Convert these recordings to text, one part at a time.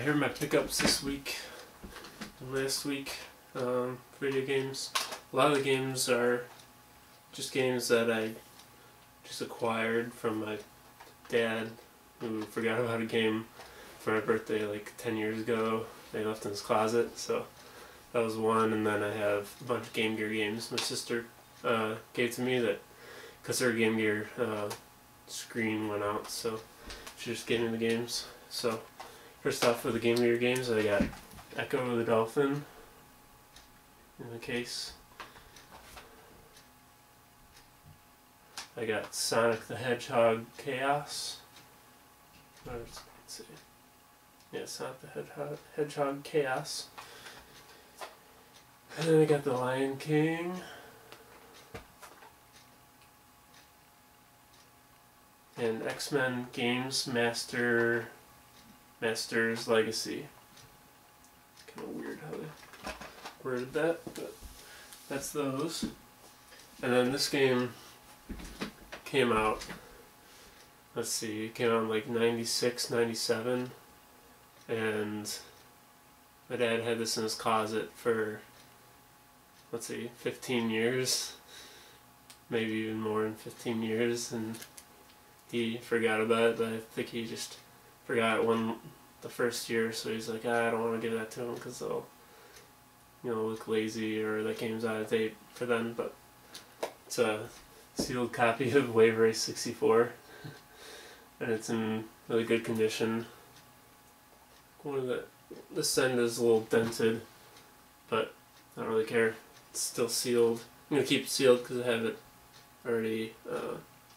Alright, here are my pickups this week and last week. Video games. A lot of the games are just games that I just acquired from my dad, who forgot about a game for my birthday like 10 years ago. They left in his closet, so that was one. And then I have a bunch of Game Gear games my sister gave to me that, because her Game Gear screen went out, so she just gave me the games. So first off, with the Game Gear games, I got Echo the Dolphin in the case. I got Sonic the Hedgehog Chaos. Let's see. Yeah, Sonic the Hedgehog Chaos. And then I got the Lion King. And X-Men Games Masters Legacy. Kind of weird how they worded that, but that's those. And then this game came out, let's see, it came out in like 96, 97, and my dad had this in his closet for, let's see, 15 years, maybe even more than 15 years, and he forgot about it, but I think he just forgot it the first year, so he's like, I don't want to give that to him because they'll, look lazy, or that game's out of date for them. But it's a sealed copy of Wave Race 64, and it's in really good condition. One of this end is a little dented, but I don't really care. It's still sealed. I'm gonna keep it sealed because I have it already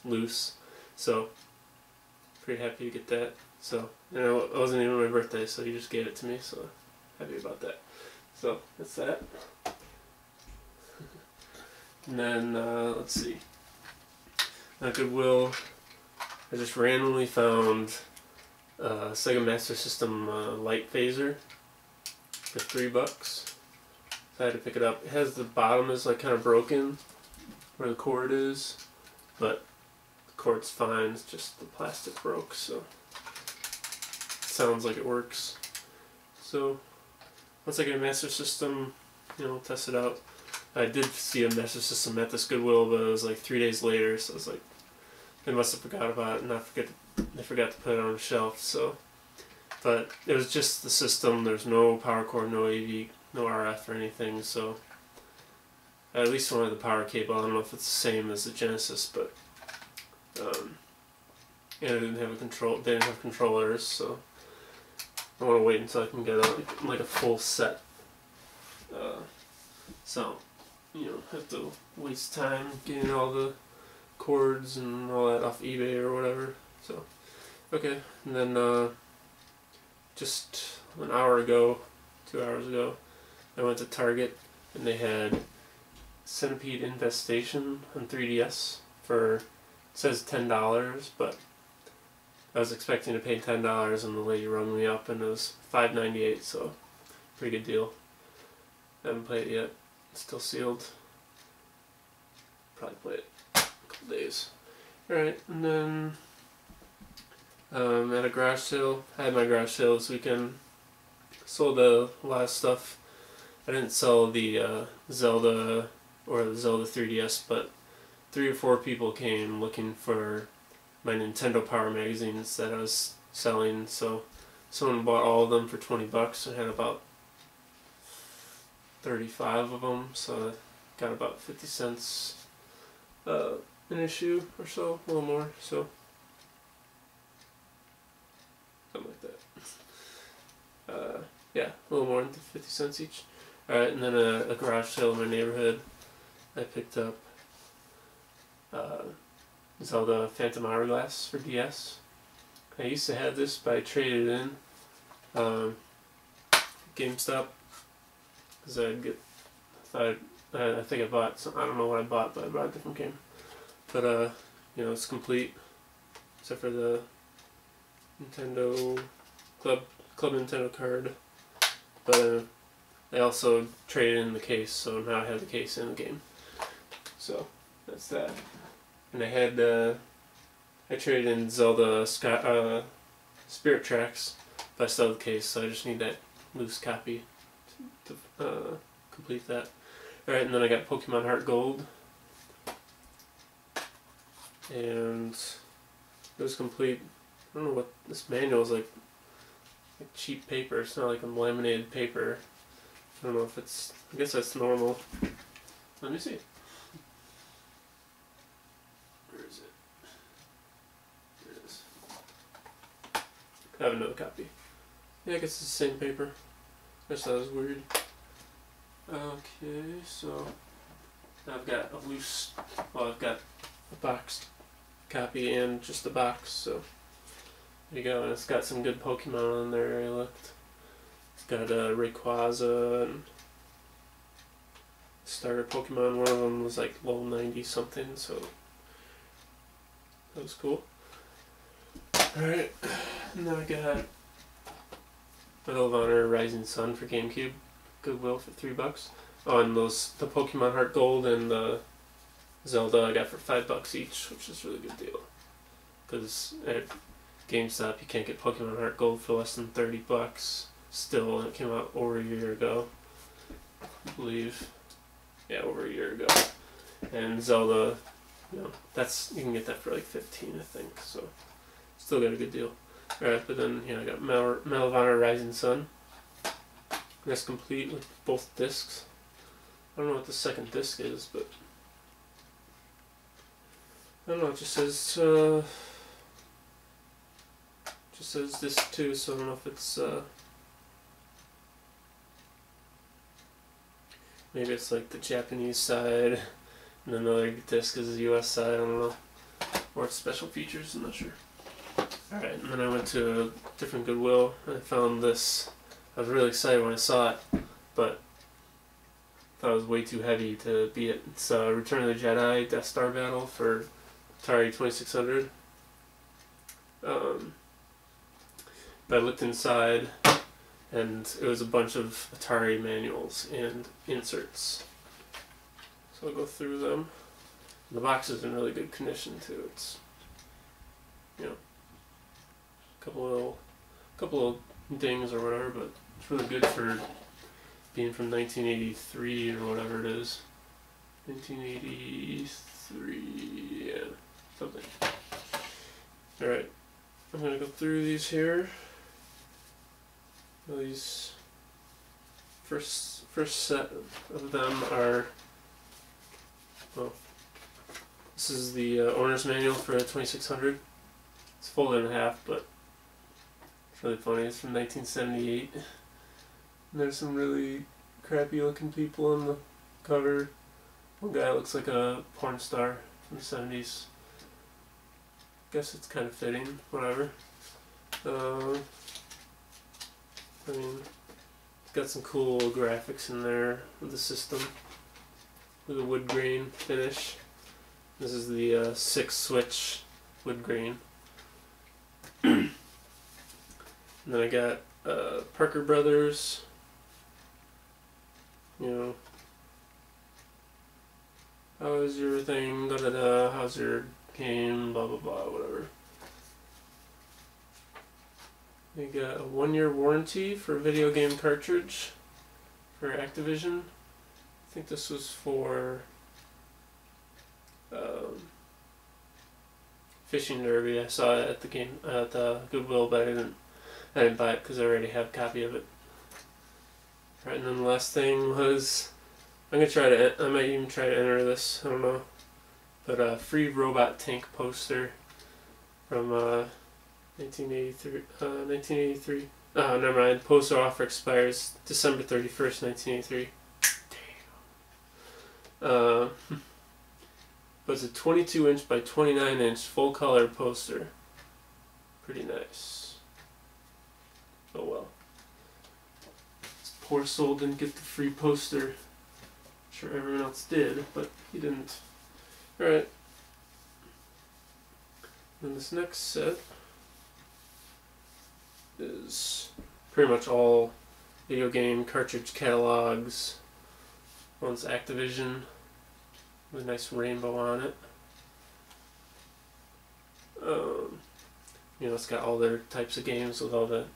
loose. So pretty happy to get that. So it wasn't even my birthday, so he just gave it to me. So happy about that. So that's that. And then let's see. At Goodwill, I just randomly found a Sega Master System light phaser for $3. So I had to pick it up. It has the bottom is like kind of broken where the cord is, but the cord's fine. It's just the plastic broke, so it sounds like it works. So once I get a Master System, test it out. I did see a Master System at this Goodwill, but it was like 3 days later, so I was like, they must have forgot about it, and they forgot to put it on the shelf. So, but it was just the system. There's no power cord, no AV, no RF or anything. So I at least wanted the power cable. I don't know if it's the same as the Genesis, but yeah, they didn't have a control. They didn't have controllers, so I want to wait until I can get like a full set. So have to waste time getting all the cords and all that off eBay or whatever. So okay, and then just an hour ago, 2 hours ago, I went to Target and they had Centipede Infestation on 3DS for, it says $10, but I was expecting to pay $10 and the lady rung me up and it was $5.98, so pretty good deal. I haven't played it yet. It's still sealed. Probably play it in a couple days. Alright, and then at a garage sale, I had my garage sale this weekend. Sold a lot of stuff. I didn't sell the Zelda or the Zelda 3DS, but 3 or 4 people came looking for my Nintendo Power magazines that I was selling. So someone bought all of them for $20 and had about 35 of them, so I got about 50 cents an issue or so, a little more, so something like that. Yeah, a little more than 50 cents each. Alright, and then a garage sale in my neighborhood, I picked up Zelda Phantom Hourglass for DS. I used to have this, but I traded it in GameStop because I think I bought some, I don't know what I bought, but I bought a different game. But it's complete except for the Nintendo Club Nintendo card. But I also traded in the case, so now I have the case in the game. So that's that. And I had I traded in Zelda Spirit Tracks but I still have the case, so I just need that loose copy to complete that. Alright, and then I got Pokemon Heart Gold. And it was complete. I don't know what this manual is like cheap paper. It's not like a laminated paper. I don't know if it's, I guess that's normal. Let me see. Where is it? There it is. I have another copy. Yeah, I guess it's the same paper. I just thought it was weird. Okay, so I've got a loose, well, I've got a boxed copy and just a box, so there you go. And it's got some good Pokemon on there, I looked. It's got Rayquaza and starter Pokemon. One of them was like level 90 something, so that was cool. Alright, and then I got Medal of Honor Rising Sun for GameCube, Goodwill for $3. Oh, and the Pokemon Heart Gold and the Zelda I got for $5 each, which is a really good deal. Because at GameStop you can't get Pokemon Heart Gold for less than $30 still, and it came out over a year ago, I believe. Yeah, over a year ago. And Zelda, you know, you can get that for like $15, I think. So still got a good deal. Alright, but then I got Medal of Honor Rising Sun. That's complete with both discs. I don't know what the second disc is, but I don't know. It just says disc 2, so I don't know if it's maybe it's like the Japanese side, and another disc is the US side. I don't know, or it's special features. I'm not sure. Alright, and then I went to a different Goodwill and I found this. I was really excited when I saw it, but I thought it was way too heavy to be it. It's Return of the Jedi Death Star Battle for Atari 2600. But I looked inside and it was a bunch of Atari manuals and inserts. So I'll go through them. And the box is in really good condition too. It's, you know, a couple of dings or whatever, but it's really good for being from 1983 or whatever it is. 1983, yeah, something. Alright, I'm gonna go through these here. Well, these first set of them are, well, this is the owner's manual for a 2600. It's folded in half, but it's really funny. It's from 1978. And there's some really crappy looking people on the cover. One guy looks like a porn star from the 70s. Guess it's kind of fitting, whatever. I mean, it's got some cool graphics in there with the system, with a wood grain finish. This is the 6-switch wood grain. And then I got Parker Brothers, you know, how is your thing, da da da, how's your game, blah blah blah, whatever. You got a 1-year warranty for a video game cartridge for Activision. I think this was for Fishing Derby. I saw it at the Goodwill, but I didn't buy it because I already have a copy of it. Right, and then the last thing was, I might even try to enter this, I don't know, but a free robot tank poster from 1983. Oh, never mind. Poster offer expires December 31st, 1983. Damn. But it's a 22-inch by 29-inch full-color poster. Pretty nice. Oh well. This poor soul didn't get the free poster. I'm sure everyone else did, but he didn't. Alright. And this next set is pretty much all video game cartridge catalogs. One's Activision with a nice rainbow on it. You know, it's got all their types of games with all the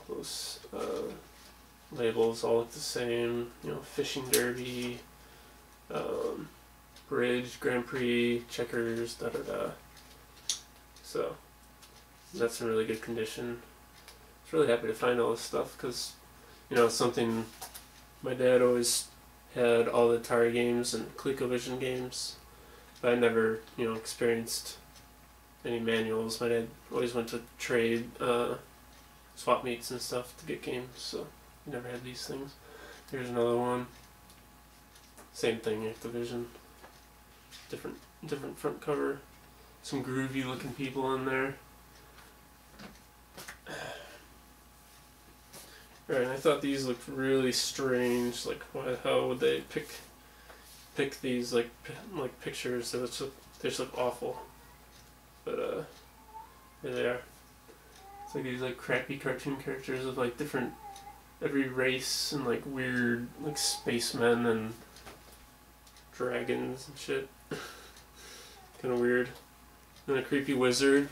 Those labels all look the same. You know, fishing derby, bridge, Grand Prix, checkers, da da da. So that's in really good condition. I was really happy to find all this stuff because, you know, it's something my dad always had, all the Atari games and ColecoVision games, but I never, you know, experienced any manuals. My dad always went to trade swap meets and stuff to get games, so we never had these things. Here's another one. Same thing, Activision. Different front cover. Some groovy looking people in there. Alright, I thought these looked really strange. Like, why the hell would they pick these like pictures? They just look awful. But here they are. It's like these like crappy cartoon characters of like different, every race, and like weird like spacemen and dragons and shit. Kind of weird. And a creepy wizard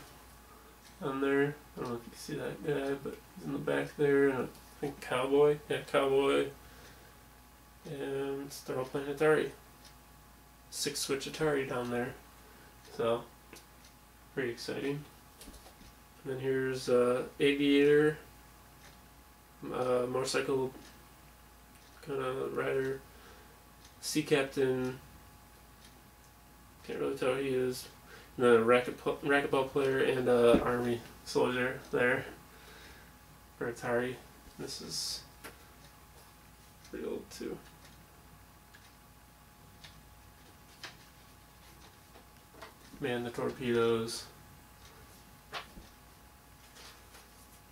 on there. I don't know if you can see that guy, but he's in the back there. And I think cowboy. Yeah, cowboy. And they're all playing Atari. 6-switch Atari down there. So, pretty exciting. And then here's aviator, motorcycle kind of rider, sea captain. Can't really tell who he is. And then a racquetball player and a army soldier there for Atari. This is pretty old too. Man the Torpedoes.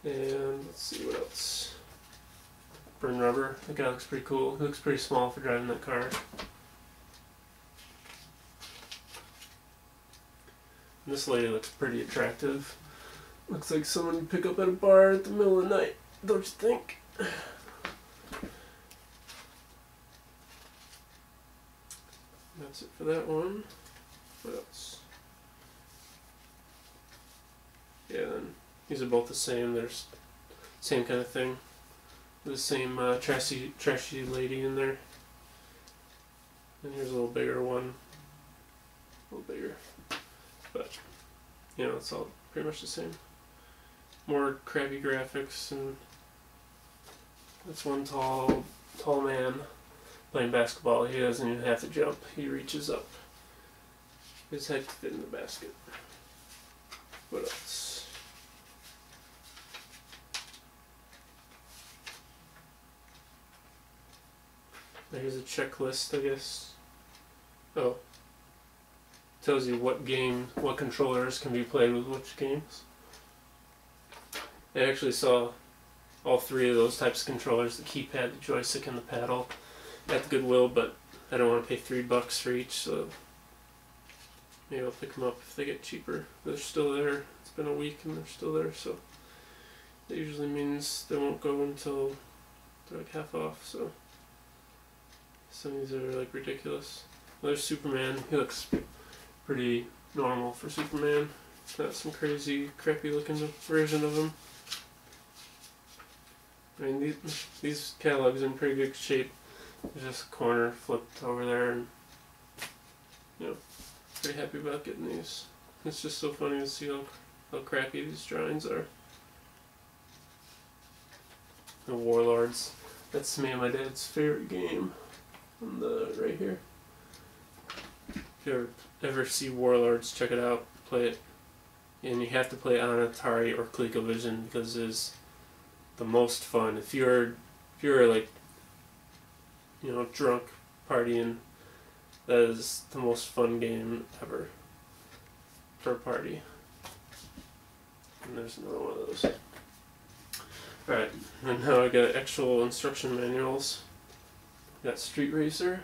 And let's see what else. Burn Rubber. That guy looks pretty cool. He looks pretty small for driving that car. And this lady looks pretty attractive. Looks like someone you pick up at a bar at the middle of the night, don't you think? That's it for that one. What else? Yeah, then these are both the same. There's same kind of thing. The same trashy lady in there. And here's a little bigger one. A little bigger. But, you know, it's all pretty much the same. More crappy graphics, and that's one tall man playing basketball. He doesn't even have to jump. He reaches up. His head can fit in the basket. What else? Here's a checklist, I guess. Oh. Tells you what controllers can be played with which games. I actually saw all 3 of those types of controllers, the keypad, the joystick, and the paddle, at the Goodwill, but I don't want to pay $3 for each, so maybe I'll pick them up if they get cheaper. They're still there. It's been a week and they're still there, so that usually means they won't go until they're like half off, so some of these are like ridiculous. There's Superman. He looks pretty normal for Superman. It's not some crazy, crappy looking version of him. I mean, these catalogs are in pretty good shape. There's just a corner flipped over there, and you know, pretty happy about getting these. It's just so funny to see how crappy these drawings are. The Warlords. That's me and my dad's favorite game. On the right here. If you ever see Warlords, check it out. Play it. And you have to play it on Atari or ColecoVision because it's the most fun. If you're like, you know, drunk partying, that is the most fun game ever for a party. And there's another one of those. Alright, and now I got actual instruction manuals. Got Street Racer.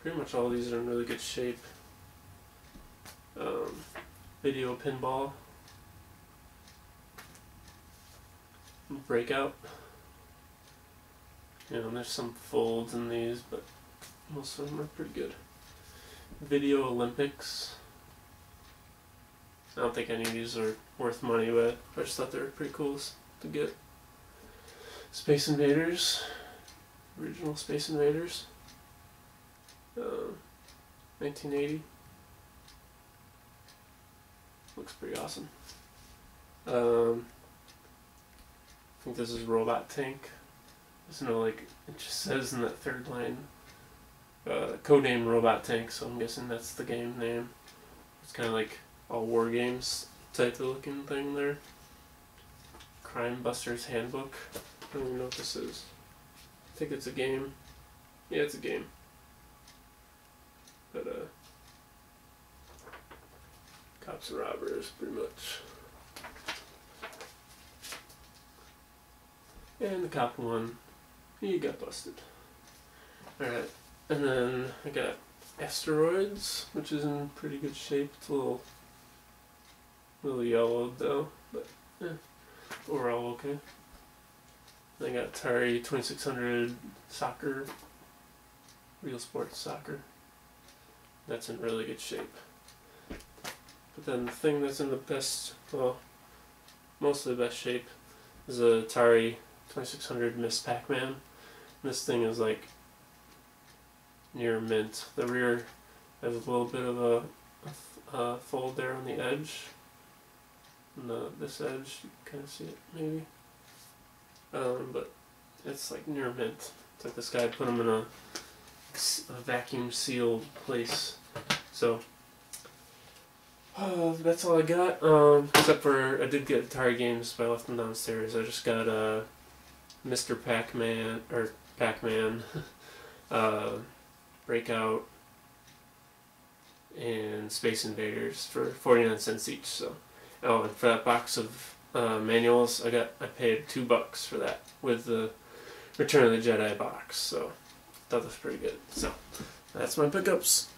Pretty much all these are in really good shape. Video Pinball. Breakout. You know, there's some folds in these, but most of them are pretty good. Video Olympics. I don't think any of these are worth money, but I just thought they were pretty cool to get Space Invaders, original Space Invaders, 1980. Looks pretty awesome. I think this is Robot Tank. There's no, like, it just says in that third line, codename Robot Tank, so I'm guessing that's the game name. It's kind of like all war games type of looking thing there. Crime Buster's Handbook. I don't even know what this is. I think it's a game. Yeah, it's a game. But, cops and robbers, pretty much. And the cop won. He got busted. Alright, and then I got Asteroids, which is in pretty good shape. It's a little yellowed though, but overall okay. Then I got Atari 2600 Soccer, Real Sports Soccer. That's in really good shape. But then the thing that's in the best, well, most of the best shape is the Atari 2600 Miss Pac-Man. This thing is like near mint. The rear has a little bit of a fold there on the edge. And this edge, you can kind of see it maybe. But it's like near mint. It's like this guy put them in a vacuum sealed place. So that's all I got. Except for I did get Atari games, but I left them downstairs. I just got Mr. Pac-Man or Pac-Man, Breakout, and Space Invaders for 49 cents each. So, oh, and for that box of manuals, I paid $2 for that with the Return of the Jedi box. So, I thought that was pretty good. So, that's my pickups.